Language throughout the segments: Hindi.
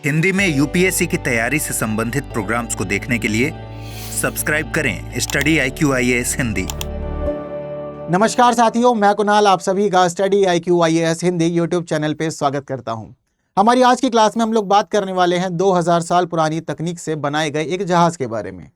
हिंदी में यूपीएससी की तैयारी से संबंधित प्रोग्राम्स को देखने के लिए सब्सक्राइब करें स्टडी IQ IAS हिंदी। नमस्कार साथियों, मैं कुणाल आप सभी का study IQ IAS Hindi YouTube channel पे स्वागत करता हूं। हमारी आज की क्लास में हम लोग बात करने वाले हैं 2000 साल पुरानी तकनीक से बनाए गए एक जहाज के बारे में।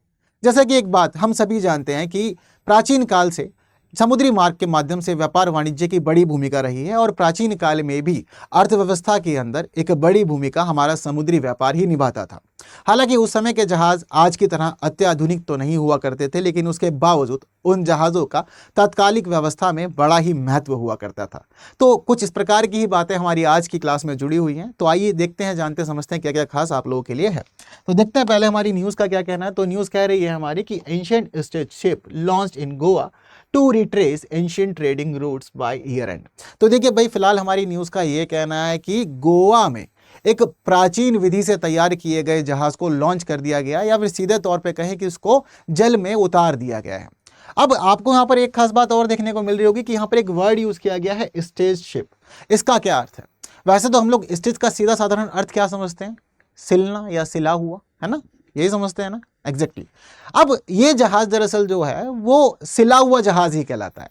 जैसे कि एक बात हम सभी जानते हैं कि प्राचीन काल से समुद्री मार्ग के माध्यम से व्यापार वाणिज्य की बड़ी भूमिका रही है और प्राचीन काल में भी अर्थव्यवस्था के अंदर एक बड़ी भूमिका हमारा समुद्री व्यापार ही निभाता था। हालांकि उस समय के जहाज आज की तरह अत्याधुनिक तो नहीं हुआ करते थे, लेकिन उसके बावजूद उन जहाज़ों का तात्कालिक व्यवस्था में बड़ा ही महत्व हुआ करता था। तो कुछ इस प्रकार की ही बातें हमारी आज की क्लास में जुड़ी हुई हैं। तो आइए देखते हैं, जानते समझते हैं क्या क्या खास आप लोगों के लिए है। तो देखते हैं पहले हमारी न्यूज़ का क्या कहना है। तो न्यूज़ कह रही है हमारी कि ancient state ship launched in Goa to retrace ancient trading routes by year end. तो देखिए भाई, फिलहाल हमारी न्यूज़ का ये कहना है कि गोवा में एक प्राचीन विधि से तैयार किए गए जहाज को लॉन्च कर दिया गया, या फिर सीधे तौर पे कहें कि उसको जल में उतार दिया गया है। अब आपको यहाँ पर एक खास बात और देखने को मिल रही होगी कि यहाँ पर एक वर्ड यूज किया गया है, स्टेज शिप। इसका क्या अर्थ है? वैसे तो हम लोग स्टेज का सीधा साधारण अर्थ क्या समझते हैं? सिलना या सिला हुआ, है ना? यही समझते हैं ना? एग्जैक्टली। अब ये जहाज दरअसल जो है वो सिला हुआ जहाज ही कहलाता है।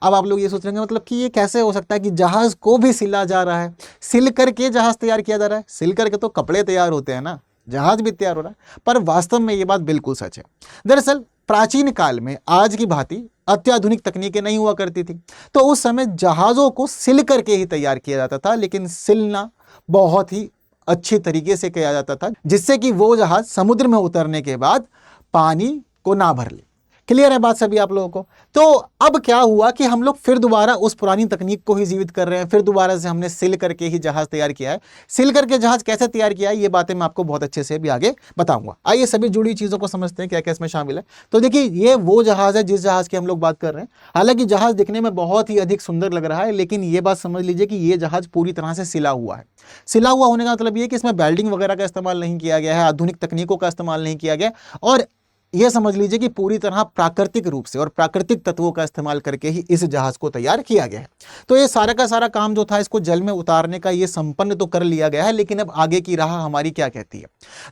अब आप लोग ये सोच रहे हैं मतलब कि ये कैसे हो सकता है कि जहाज को भी सिला जा रहा है, सिल करके जहाज तैयार किया जा रहा है? सिल करके तो कपड़े तैयार होते हैं ना, जहाज भी तैयार हो रहा है। पर वास्तव में ये बात बिल्कुल सच है। दरअसल प्राचीन काल में आज की भांति अत्याधुनिक तकनीकें नहीं हुआ करती थी, तो उस समय जहाजों को सिल करके ही तैयार किया जाता था, लेकिन सिलना बहुत ही अच्छी तरीके से किया जाता था, जिससे कि वो जहाज समुद्र में उतरने के बाद पानी को ना भर ले। क्लियर है बात सभी आप लोगों को? तो अब क्या हुआ कि हम लोग फिर दोबारा उस पुरानी तकनीक को ही जीवित कर रहे हैं। फिर दोबारा से हमने सिल करके ही जहाज तैयार किया है। सिल करके जहाज कैसे तैयार किया है, ये बातें मैं आपको बहुत अच्छे से भी आगे बताऊंगा। आइए सभी जुड़ी चीजों को समझते हैं क्या क्या इसमें शामिल है। तो देखिए, ये वो जहाज है जिस जहाज की हम लोग बात कर रहे हैं। हालांकि जहाज दिखने में बहुत ही अधिक सुंदर लग रहा है, लेकिन ये बात समझ लीजिए कि ये जहाज पूरी तरह से सिला हुआ है। सिला हुआ होने का मतलब ये कि इसमें वेल्डिंग वगैरह का इस्तेमाल नहीं किया गया है, आधुनिक तकनीकों का इस्तेमाल नहीं किया गया, और यह समझ लीजिए कि पूरी तरह प्राकृतिक रूप से और प्राकृतिक तत्वों का इस्तेमाल करके ही इस जहाज को तैयार किया गया है। तो ये सारा का सारा काम जो था इसको जल में उतारने का ये संपन्न तो कर लिया गया है, लेकिन अब आगे की राह हमारी क्या कहती है?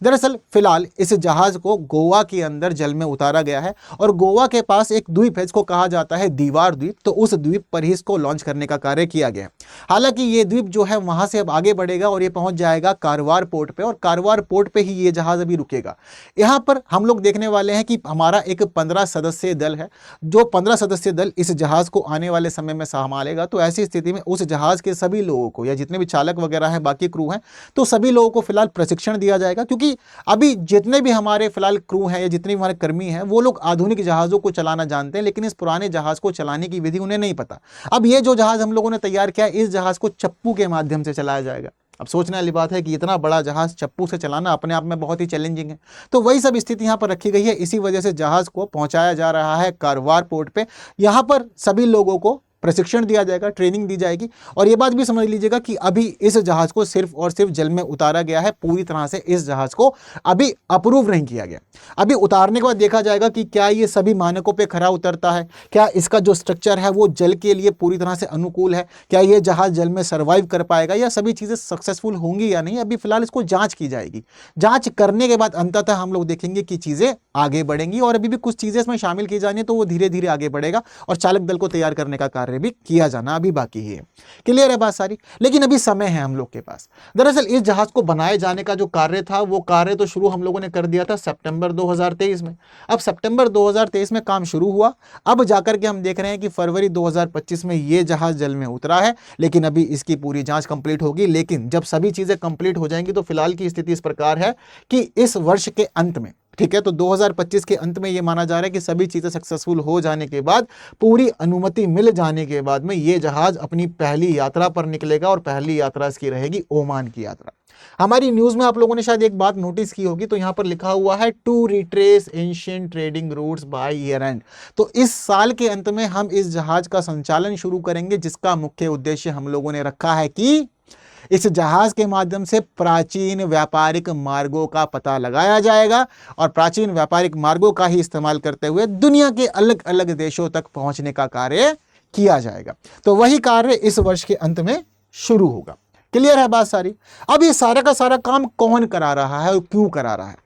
दरअसल फिलहाल इस जहाज को गोवा के अंदर जल में उतारा गया है, और गोवा के पास एक द्वीप है, इसको कहा जाता है दीवार द्वीप। तो उस द्वीप पर ही इसको लॉन्च करने का कार्य किया गया है। हालांकि ये द्वीप जो है वहां से अब आगे बढ़ेगा और ये पहुंच जाएगा कारवार पोर्ट पे, और कारवार पोर्ट पे ही ये जहाज अभी रुकेगा। यहां पर हम लोग देखने वाले हैं कि हमारा एक 15 सदस्यीय दल है, जो 15 सदस्यीय दल इस जहाज को आने वाले समय में संभालेगा। तो ऐसी स्थिति में उस जहाज के सभी लोगों को, या जितने भी चालक वगैरह हैं, बाकी क्रू हैं, तो सभी लोगों को फिलहाल प्रशिक्षण दिया जाएगा, क्योंकि अभी जितने भी हमारे फिलहाल क्रू हैं या जितने भी हमारे कर्मी हैं, वो लोग आधुनिक जहाजों को चलाना जानते हैं, लेकिन इस पुराने जहाज को चलाने की विधि उन्हें नहीं पता। अब ये जो जहाज हम लोगों ने तैयार किया है, इस जहाज को चप्पू के माध्यम से चलाया जाएगा। अब सोचने वाली बात है कि इतना बड़ा जहाज चप्पू से चलाना अपने आप में बहुत ही चैलेंजिंग है। तो वही सब स्थिति यहाँ पर रखी गई है। इसी वजह से जहाज को पहुंचाया जा रहा है कारवार पोर्ट पे। यहाँ पर सभी लोगों को प्रशिक्षण दिया जाएगा, ट्रेनिंग दी जाएगी। और ये बात भी समझ लीजिएगा कि अभी इस जहाज को सिर्फ और सिर्फ जल में उतारा गया है, पूरी तरह से इस जहाज को अभी अप्रूव नहीं किया गया। अभी उतारने के बाद देखा जाएगा कि क्या ये सभी मानकों पे खरा उतरता है, क्या इसका जो स्ट्रक्चर है वो जल के लिए पूरी तरह से अनुकूल है, क्या ये जहाज जल में सर्वाइव कर पाएगा, या सभी चीज़ें सक्सेसफुल होंगी या नहीं। अभी फिलहाल इसको जाँच की जाएगी। जाँच करने के बाद अंततः हम लोग देखेंगे कि चीज़ें आगे बढ़ेंगी, और अभी भी कुछ चीज़ें इसमें शामिल की जानी है, तो वो धीरे धीरे आगे बढ़ेगा, और चालक दल को तैयार करने का कार्य भी किया जाना अभी बाकी है। क्लियर है बात सारी? लेकिन अभी समय है हम लोग के पास। दरअसल इस जहाज को बनाए जाने का जो कार्य था, वो कार्य तो शुरू हम लोगों ने कर दिया था सितंबर 2023 में। अब सितंबर 2023 में काम शुरू हुआ। अब जाकर के हम देख रहे हैं कि फरवरी 2025 में ये जहाज जल में उतरा है, लेकिन अभी इसकी पूरी जांच कंप्लीट होगी। लेकिन जब सभी चीजें कंप्लीट हो जाएंगी, तो फिलहाल की स्थिति इस प्रकार है कि इस वर्ष के अंत में, ठीक है, तो 2025 के अंत में ये माना जा रहा है कि सभी चीजें सक्सेसफुल हो जाने के बाद, पूरी अनुमति मिल जाने के बाद में ये जहाज अपनी पहली यात्रा पर निकलेगा, और पहली यात्रा इसकी रहेगी ओमान की यात्रा। हमारी न्यूज में आप लोगों ने शायद एक बात नोटिस की होगी, तो यहां पर लिखा हुआ है to retrace ancient trading routes by year end. तो इस साल के अंत में हम इस जहाज का संचालन शुरू करेंगे, जिसका मुख्य उद्देश्य हम लोगों ने रखा है कि इस जहाज के माध्यम से प्राचीन व्यापारिक मार्गों का पता लगाया जाएगा, और प्राचीन व्यापारिक मार्गों का ही इस्तेमाल करते हुए दुनिया के अलग अलग देशों तक पहुंचने का कार्य किया जाएगा। तो वही कार्य इस वर्ष के अंत में शुरू होगा। क्लियर है बात सारी। अब ये सारा का सारा काम कौन करा रहा है और क्यों करा रहा है?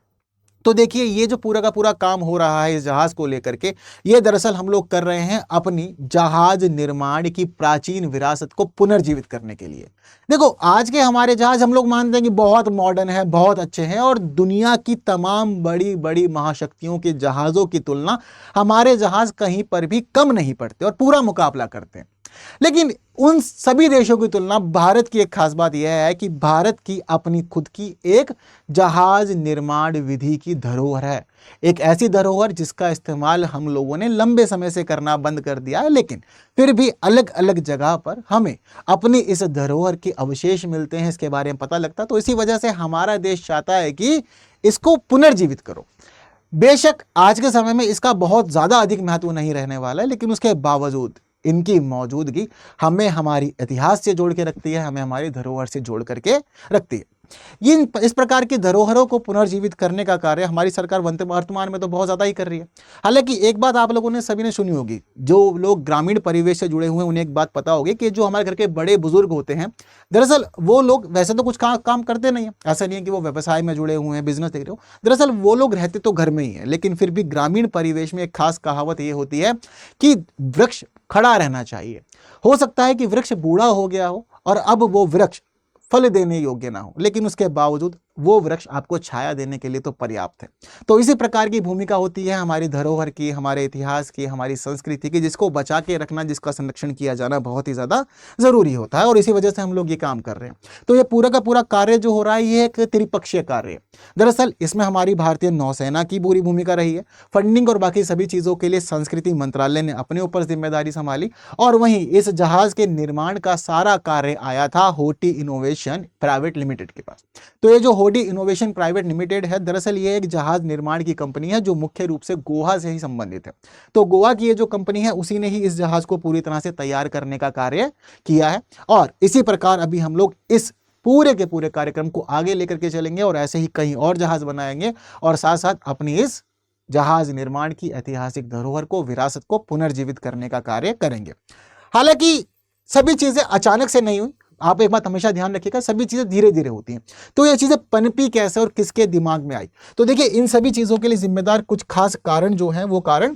तो देखिए, ये जो पूरा का पूरा काम हो रहा है इस जहाज को लेकर के, ये दरअसल हम लोग कर रहे हैं अपनी जहाज निर्माण की प्राचीन विरासत को पुनर्जीवित करने के लिए। देखो, आज के हमारे जहाज हम लोग मानते हैं कि बहुत मॉडर्न है, बहुत अच्छे हैं, और दुनिया की तमाम बड़ी बड़ी महाशक्तियों के जहाज़ों की तुलना हमारे जहाज कहीं पर भी कम नहीं पड़ते और पूरा मुकाबला करते हैं। लेकिन उन सभी देशों की तुलना भारत की एक खास बात यह है कि भारत की अपनी खुद की एक जहाज निर्माण विधि की धरोहर है। एक ऐसी धरोहर जिसका इस्तेमाल हम लोगों ने लंबे समय से करना बंद कर दिया है, लेकिन फिर भी अलग अलग जगह पर हमें अपनी इस धरोहर के अवशेष मिलते हैं, इसके बारे में पता लगता। तो इसी वजह से हमारा देश चाहता है कि इसको पुनर्जीवित करो। बेशक आज के समय में इसका बहुत ज्यादा अधिक महत्व नहीं रहने वाला है, लेकिन उसके बावजूद इनकी मौजूदगी हमें हमारी इतिहास से जोड़ के रखती है, हमें हमारी धरोहर से जोड़ करके रखती है। इस प्रकार की धरोहरों को पुनर्जीवित करने का कार्य हमारी सरकार वर्तमान में तो बहुत ज़्यादा ही कर रही है। हालांकि एक बात आप लोगों ने सभी ने सुनी होगी, जो लोग ग्रामीण परिवेश से जुड़े हुए हैं उन्हें एक बात पता होगी कि जो हमारे घर के बड़े बुजुर्ग होते हैं, दरअसल वो लोग वैसे तो कुछ काम करते नहीं है। ऐसा नहीं है कि वो व्यवसाय में जुड़े हुए हैं, बिजनेस देख रहे हो, दरअसल वो लोग रहते तो घर में ही है, लेकिन फिर भी ग्रामीण परिवेश में एक खास कहावत ये होती है कि वृक्ष खड़ा रहना चाहिए। हो सकता है कि वृक्ष बूढ़ा हो गया हो और अब वो वृक्ष फल देने योग्य ना हो, लेकिन उसके बावजूद वो वृक्ष आपको छाया देने के लिए तो पर्याप्त है। तो इसी प्रकार की भूमिका होती है हमारी धरोहर की, हमारे इतिहास की, हमारी संस्कृति की, जिसको बचा के रखना, जिसका संरक्षण किया जाना बहुत ही ज़्यादा ज़रूरी होता है, और इसी वजह से हम लोग ये काम कर रहे हैं। तो ये पूरा का पूरा कार्य जो हो रहा है ये एक त्रिपक्षीय कार्य है। दरअसल इसमें हमारी भारतीय नौसेना की पूरी भूमिका रही है। फंडिंग और बाकी सभी चीज़ों के लिए संस्कृति मंत्रालय ने अपने ऊपर जिम्मेदारी संभाली, और वहीं इस जहाज के निर्माण का सारा कार्य आया था होटी इनोवेशन प्राइवेट लिमिटेड के पास। तो ये जो होडी इनोवेशन प्राइवेट लिमिटेड है, दरअसल ये एक जहाज निर्माण की कंपनी है जो मुख्य रूप से गोवा से ही संबंधित है। तो गोवा की ये जो कंपनी है उसी ने ही इस जहाज को पूरी तरह से तैयार करने का कार्य किया है, और इसी प्रकार अभी हम लोग इस पूरे के पूरे कार्यक्रम को आगे लेकर के चलेंगे और ऐसे ही कई और जहाज बनाएंगे, और साथ साथ अपनी इस जहाज निर्माण की ऐतिहासिक धरोहर को, विरासत को पुनर्जीवित करने का कार्य करेंगे। हालांकि सभी चीजें अचानक से नहीं हुई, आप एक बात हमेशा ध्यान रखिएगा, सभी चीजें धीरे धीरे होती हैं। तो ये चीजें पनपी कैसे और किसके दिमाग में आई? तो देखिए, इन सभी चीजों के लिए जिम्मेदार कुछ खास कारण जो हैं, वो कारण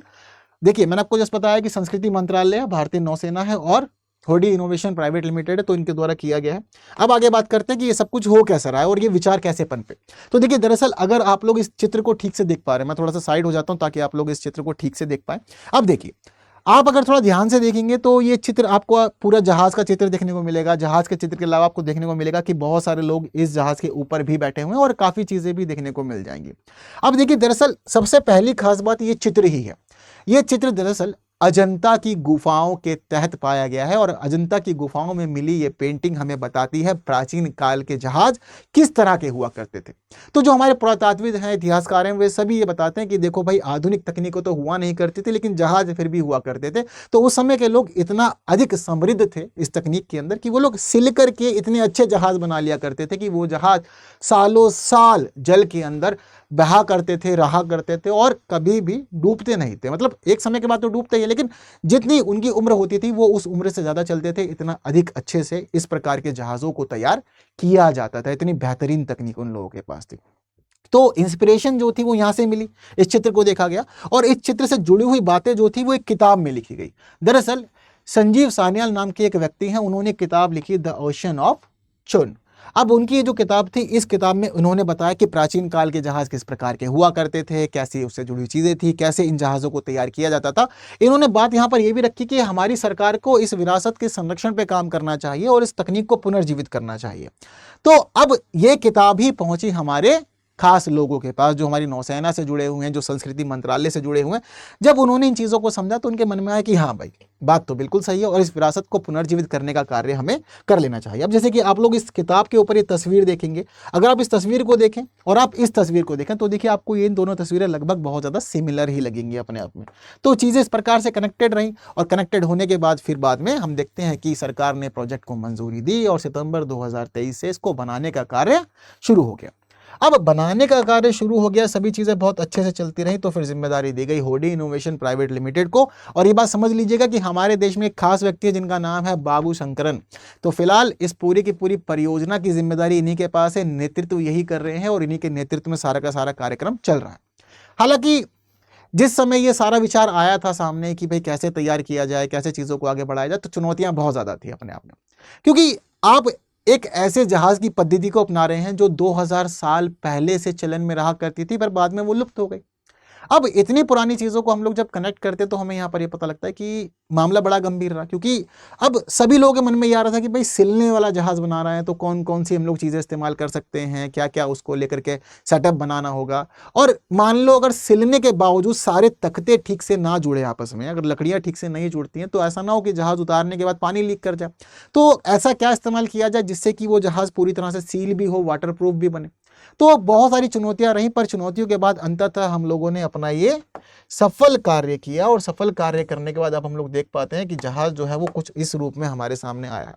देखिए, मैंने आपको जस्ट बताया कि संस्कृति मंत्रालय, भारतीय नौसेना है और होडी इनोवेशन प्राइवेट लिमिटेड है, तो इनके द्वारा किया गया है। अब आगे बात करते हैं कि ये सब कुछ हो कैसे रहा है और ये विचार कैसे पनपे। तो देखिए, दरअसल अगर आप लोग इस चित्र को ठीक से देख पा रहे हैं, मैं थोड़ा सा साइड हो जाता हूं ताकि आप लोग इस चित्र को ठीक से देख पाए। अब देखिए, आप अगर थोड़ा ध्यान से देखेंगे तो ये चित्र आपको पूरा जहाज का चित्र देखने को मिलेगा। जहाज के चित्र के अलावा आपको देखने को मिलेगा कि बहुत सारे लोग इस जहाज के ऊपर भी बैठे हुए हैं और काफी चीजें भी देखने को मिल जाएंगी। अब देखिए, दरअसल सबसे पहली खास बात ये चित्र ही है। ये चित्र दरअसल अजंता की गुफाओं के तहत पाया गया है, और अजंता की गुफाओं में मिली ये पेंटिंग हमें बताती है प्राचीन काल के जहाज किस तरह के हुआ करते थे। तो जो हमारे पुरातात्विद हैं, इतिहासकार हैं, वे सभी ये बताते हैं कि देखो भाई, आधुनिक तकनीकों तो हुआ नहीं करती थी, लेकिन जहाज फिर भी हुआ करते थे। तो उस समय के लोग इतना अधिक समृद्ध थे इस तकनीक के अंदर कि वो लोग सिल करके इतने अच्छे जहाज बना लिया करते थे कि वो जहाज सालों साल जल के अंदर बहा करते थे, रहा करते थे, और कभी भी डूबते नहीं थे। मतलब एक समय के बाद तो डूबते ही, लेकिन जितनी उनकी उम्र होती थी वो उस उम्र से ज्यादा चलते थे। इतना अधिक अच्छे से इस प्रकार के जहाजों को तैयार किया जाता था, इतनी बेहतरीन तकनीक उन लोगों के पास थी। तो इंस्पिरेशन जो थी वो यहां से मिली, इस चित्र को देखा गया, और इस चित्र से जुड़ी हुई बातें जो थी वो एक किताब में लिखी गई। दरअसल संजीव सान्याल नाम के एक व्यक्ति हैं, उन्होंने किताब लिखी द ओशन ऑफ चुन। अब उनकी ये जो किताब थी, इस किताब में उन्होंने बताया कि प्राचीन काल के जहाज किस प्रकार के हुआ करते थे, कैसी उससे जुड़ी हुई चीजें थी, कैसे इन जहाजों को तैयार किया जाता था। इन्होंने बात यहाँ पर यह भी रखी कि हमारी सरकार को इस विरासत के संरक्षण पे काम करना चाहिए और इस तकनीक को पुनर्जीवित करना चाहिए। तो अब ये किताब ही पहुंची हमारे खास लोगों के पास, जो हमारी नौसेना से जुड़े हुए हैं, जो संस्कृति मंत्रालय से जुड़े हुए हैं। जब उन्होंने इन चीज़ों को समझा तो उनके मन में आया कि हाँ भाई, बात तो बिल्कुल सही है और इस विरासत को पुनर्जीवित करने का कार्य हमें कर लेना चाहिए। अब जैसे कि आप लोग इस किताब के ऊपर ये तस्वीर देखेंगे, अगर आप इस तस्वीर को देखें और आप इस तस्वीर को देखें तो देखिए आपको ये दोनों तस्वीरें लगभग बहुत ज़्यादा सिमिलर ही लगेंगी अपने आप में। तो चीज़ें इस प्रकार से कनेक्टेड रहीं, और कनेक्टेड होने के बाद फिर बाद में हम देखते हैं कि सरकार ने प्रोजेक्ट को मंजूरी दी और सितंबर 2023 से इसको बनाने का कार्य शुरू हो गया। अब बनाने का कार्य शुरू हो गया, सभी चीज़ें बहुत अच्छे से चलती रही, तो फिर जिम्मेदारी दी गई होडी इनोवेशन प्राइवेट लिमिटेड को। और ये बात समझ लीजिएगा कि हमारे देश में एक खास व्यक्ति है जिनका नाम है बाबू शंकरन। तो फिलहाल इस पूरी की पूरी परियोजना की जिम्मेदारी इन्हीं के पास है, नेतृत्व यही कर रहे हैं और इन्हीं के नेतृत्व में सारा का सारा कार्यक्रम चल रहा है। हालांकि जिस समय ये सारा विचार आया था सामने कि भाई कैसे तैयार किया जाए, कैसे चीज़ों को आगे बढ़ाया जाए, तो चुनौतियां बहुत ज़्यादा थी अपने आप में, क्योंकि आप एक ऐसे जहाज की पद्धति को अपना रहे हैं जो 2000 साल पहले से चलन में रहा करती थी, पर बाद में वो लुप्त हो गई। अब इतनी पुरानी चीज़ों को हम लोग जब कनेक्ट करते तो हमें यहाँ पर ये पता लगता है कि मामला बड़ा गंभीर रहा, क्योंकि अब सभी लोगों के मन में ये आ रहा था कि भाई सिलने वाला जहाज बना रहे हैं तो कौन कौन सी हम लोग चीज़ें इस्तेमाल कर सकते हैं, क्या क्या उसको लेकर के सेटअप बनाना होगा। और मान लो अगर सिलने के बावजूद सारे तख्ते ठीक से ना जुड़े आपस में, अगर लकड़ियाँ ठीक से नहीं जुड़ती हैं, तो ऐसा ना हो कि जहाज उतारने के बाद पानी लीक कर जाए। तो ऐसा क्या इस्तेमाल किया जाए जिससे कि वो जहाज़ पूरी तरह से सील भी हो, वाटर प्रूफ भी बने। तो बहुत सारी चुनौतियां रहीं, पर चुनौतियों के बाद अंततः हम लोगों ने अपना ये सफल कार्य किया, और सफल कार्य करने के बाद अब हम लोग देख पाते हैं कि जहाज जो है वो कुछ इस रूप में हमारे सामने आया है।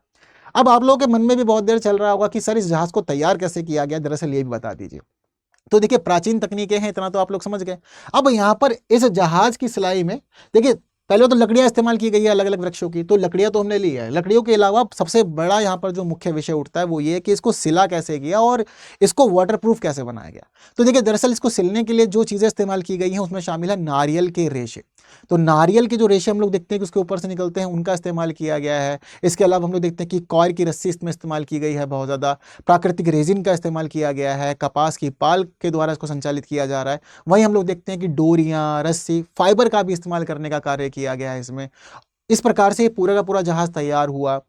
अब आप लोगों के मन में भी बहुत देर चल रहा होगा कि सर इस जहाज को तैयार कैसे किया गया, दरअसल ये भी बता दीजिए। तो देखिए प्राचीन तकनीकें हैं, इतना तो आप लोग समझ गए। अब यहाँ पर इस जहाज की सिलाई में देखिए पहले तो लकड़ियां इस्तेमाल की गई है अलग अलग वृक्षों की, तो लकड़ियां तो हमने ली है। लकड़ियों के अलावा सबसे बड़ा यहाँ पर जो मुख्य विषय उठता है वो ये है कि इसको सिला कैसे गया और इसको वाटरप्रूफ कैसे बनाया गया। तो देखिए दरअसल इसको सिलने के लिए जो चीज़ें इस्तेमाल की गई हैं उसमें शामिल है नारियल के रेशे। तो नारियल के जो रेशे हम लोग देखते हैं कि उसके ऊपर से निकलते हैं, उनका इस्तेमाल किया गया है। इसके अलावा हम लोग देखते हैं कि कॉयर की रस्सी इसमें इस्तेमाल की गई है बहुत ज़्यादा। प्राकृतिक रेजिन का इस्तेमाल किया गया है, कपास की पाल के द्वारा इसको संचालित किया जा रहा है। वहीं हम लोग देखते हैं कि डोरियाँ, रस्सी, फाइबर का भी इस्तेमाल करने का कार्य किया गया है इसमें। इस प्रकार से पूरा का पूरा जहाज तैयार हुआ।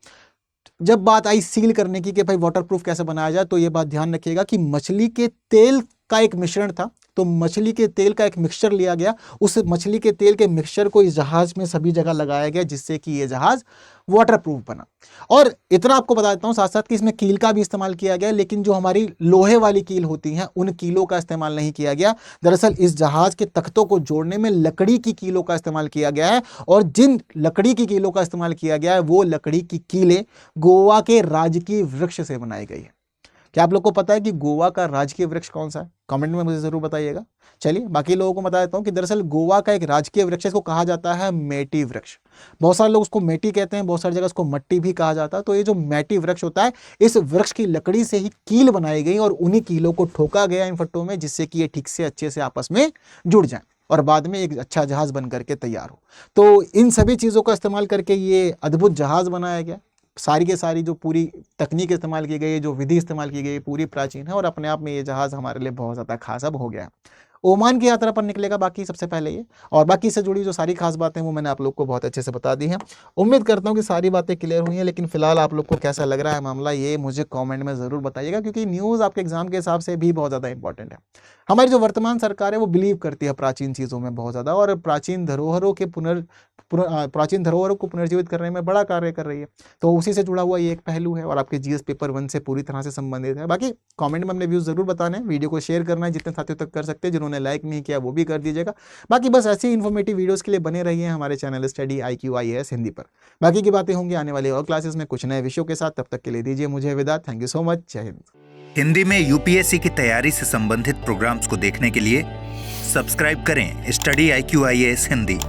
जब बात आई सील करने की कि भाई वाटरप्रूफ कैसे बनाया जाए, तो ये बात ध्यान रखिएगा कि मछली के तेल का एक मिश्रण था, तो मछली के तेल का एक मिक्सचर लिया गया। उस मछली के तेल के मिक्सचर को इस जहाज में सभी जगह लगाया गया, जिससे कि ये जहाज वाटरप्रूफ बना। और इतना आपको बता देता हूँ साथ साथ कि इसमें कील का भी इस्तेमाल किया गया, लेकिन जो हमारी लोहे वाली कील होती हैं उन कीलों का इस्तेमाल नहीं किया गया। दरअसल इस जहाज के तख्तों को जोड़ने में लकड़ी की कीलों का इस्तेमाल किया गया है, और जिन लकड़ी की कीलों का इस्तेमाल किया गया है वो लकड़ी की कीलें गोवा के राजकीय वृक्ष से बनाई गई है। क्या आप लोग को पता है कि गोवा का राजकीय वृक्ष कौन सा है? कमेंट में मुझे जरूर बताइएगा। चलिए बाकी लोगों को बता देता हूँ कि दरअसल गोवा का एक राजकीय वृक्ष इसको कहा जाता है मेटी वृक्ष। बहुत सारे लोग उसको मेटी कहते हैं, बहुत सारी जगह उसको मट्टी भी कहा जाता है। तो ये जो मेटी वृक्ष होता है, इस वृक्ष की लकड़ी से ही कील बनाई गई और उन्हीं कीलों को ठोका गया इन फट्टों में, जिससे कि ये ठीक से अच्छे से आपस में जुड़ जाए और बाद में एक अच्छा जहाज बन करके तैयार हो। तो इन सभी चीज़ों का इस्तेमाल करके ये अद्भुत जहाज बनाया गया। सारी के सारी जो पूरी तकनीक इस्तेमाल की गई, जो विधि इस्तेमाल की गई, पूरी प्राचीन है, और अपने आप में ये जहाज हमारे लिए बहुत ज़्यादा खास अब हो गया है। ओमान की यात्रा पर निकलेगा बाकी सबसे पहले ये, और बाकी से जुड़ी जो सारी खास बातें वो मैंने आप लोग को बहुत अच्छे से बता दी हैं। उम्मीद करता हूँ कि सारी बातें क्लियर हुई हैं, लेकिन फिलहाल आप लोग को कैसा लग रहा है मामला, ये मुझे कमेंट में ज़रूर बताइएगा, क्योंकि न्यूज़ आपके एग्जाम के हिसाब से भी बहुत ज़्यादा इंपॉर्टेंट है। हमारी जो वर्तमान सरकार है वो बिलीव करती है प्राचीन चीज़ों में बहुत ज़्यादा, और प्राचीन धरोहरों को पुनर्जीवित करने में बड़ा कार्य कर रही है। तो उसी से जुड़ा हुआ ये एक पहलू है, और आपके जीएस पेपर 1 से पूरी तरह से संबंधित है। बाकी कमेंट में अपने व्यूज़ जरूर बताने, वीडियो को शेयर करना है जितने साथियों तक कर सकते हैं, जिन्होंने लाइक नहीं किया वो भी कर दीजिएगा। बाकी बस ऐसी इन्फॉर्मेटिव वीडियोस के लिए बने रहिए हमारे channel study IQ IAS Hindi पर। बाकी की बातें होंगी आने वाले और क्लासेस में कुछ नए विषयों के साथ। तब तक के लिए दीजिए मुझे विदा। Thank you so much. जय हिंद। हिंदी में यूपीएससी की तैयारी से संबंधित प्रोग्राम्स को देखने के लिए सब्सक्राइब करें स्टडी IQ IAS हिंदी।